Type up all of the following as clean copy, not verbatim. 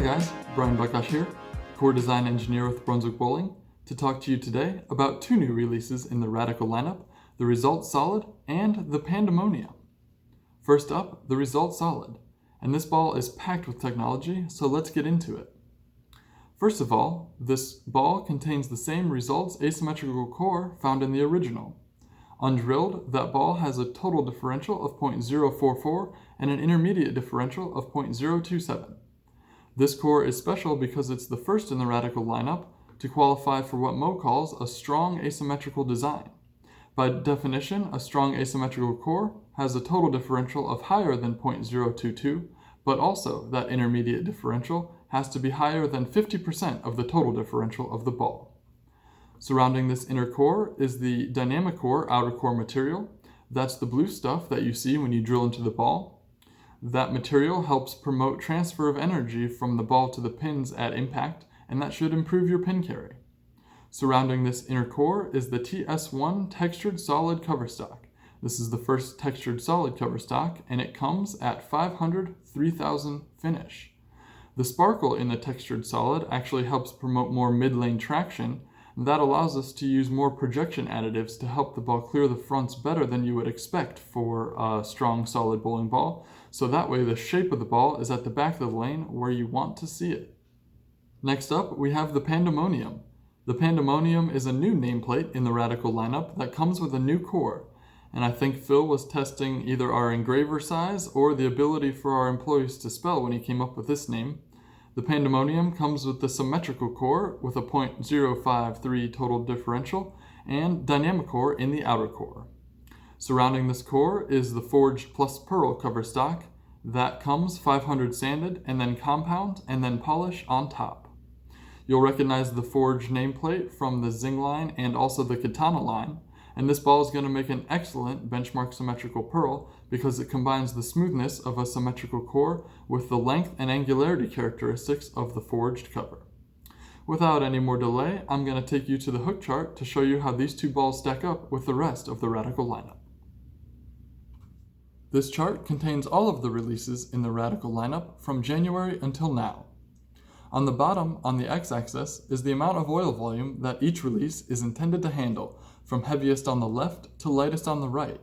Hi guys, Brian Buckosh here, core design engineer with Brunswick Bowling, to talk to you today about two new releases in the Radical lineup, the Results Solid and the Pandemonium. First up, the Results Solid, and this ball is packed with technology, so let's get into it. First of all, this ball contains the same Results asymmetrical core found in the original. Undrilled, that ball has a total differential of 0.044 and an intermediate differential of 0.027. This core is special because it's the first in the Radical lineup to qualify for what Mo calls a strong asymmetrical design. By definition, a strong asymmetrical core has a total differential of higher than 0.022, but also that intermediate differential has to be higher than 50% of the total differential of the ball. Surrounding this inner core is the dynamic core outer core material. That's the blue stuff that you see when you drill into the ball. That material helps promote transfer of energy from the ball to the pins at impact, and that should improve your pin carry. Surrounding this inner core is the TS1 textured solid cover stock. This is the first textured solid cover stock, and it comes at 500/3000 finish. The sparkle in the textured solid actually helps promote more mid-lane traction. That allows us to use more projection additives to help the ball clear the fronts better than you would expect for a strong solid bowling ball, so that way the shape of the ball is at the back of the lane where you want to see it. Next up, we have the Pandemonium. The Pandemonium is a new nameplate in the Radical lineup that comes with a new core, and I think Phil was testing either our engraver size or the ability for our employees to spell when he came up with this name. The Pandemonium comes with the symmetrical core with a 0.053 total differential and dynamic core in the outer core. Surrounding this core is the forged plus pearl cover stock that comes 500 sanded and then compound and then polish on top. You'll recognize the forged nameplate from the Zing line and also the Katana line, and this ball is going to make an excellent benchmark symmetrical pearl because it combines the smoothness of a symmetrical core with the length and angularity characteristics of the forged cover. Without any more delay, I'm going to take you to the hook chart to show you how these two balls stack up with the rest of the Radical lineup. This chart contains all of the releases in the Radical lineup from January until now. On the bottom, on the x-axis, is the amount of oil volume that each release is intended to handle, from heaviest on the left to lightest on the right.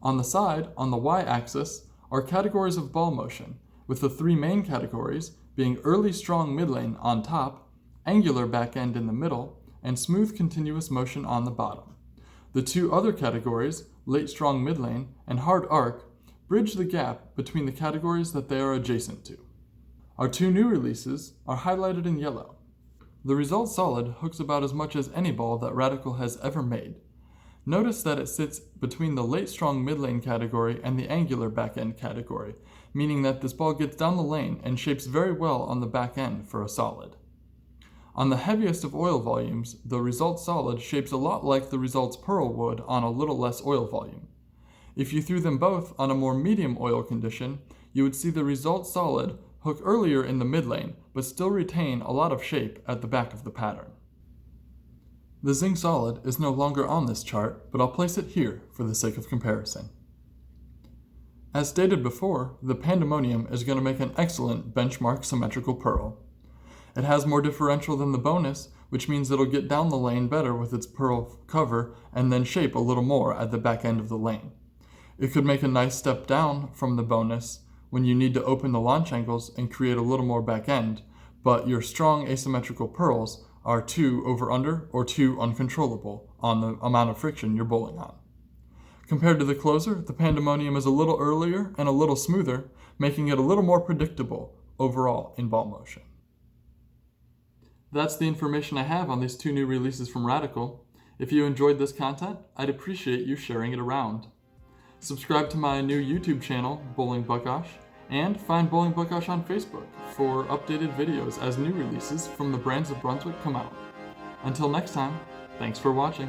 On the side, on the y-axis, are categories of ball motion, with the three main categories being early strong midlane on top, angular back end in the middle, and smooth continuous motion on the bottom. The two other categories, late strong midlane and hard arc, bridge the gap between the categories that they are adjacent to. Our two new releases are highlighted in yellow. The Results Solid hooks about as much as any ball that Radical has ever made. Notice that it sits between the late strong mid-lane category and the angular back end category, meaning that this ball gets down the lane and shapes very well on the back end for a solid. On the heaviest of oil volumes, the Results Solid shapes a lot like the Results Pearl would on a little less oil volume. If you threw them both on a more medium oil condition, you would see the Results Solid hook earlier in the mid lane, but still retain a lot of shape at the back of the pattern. The Zing Solid is no longer on this chart, but I'll place it here for the sake of comparison. As stated before, the Pandemonium is going to make an excellent benchmark symmetrical pearl. It has more differential than the bonus, which means it'll get down the lane better with its pearl cover and then shape a little more at the back end of the lane. It could make a nice step down from the bonus when you need to open the launch angles and create a little more back end, but your strong asymmetrical pearls are too over-under or too uncontrollable on the amount of friction you're bowling on. Compared to the closer, the Pandemonium is a little earlier and a little smoother, making it a little more predictable overall in ball motion. That's the information I have on these two new releases from Radical. If you enjoyed this content, I'd appreciate you sharing it around. Subscribe to my new YouTube channel, Bowling Buckosh, and find Bowling Buckosh on Facebook for updated videos as new releases from the brands of Brunswick come out. Until next time, thanks for watching.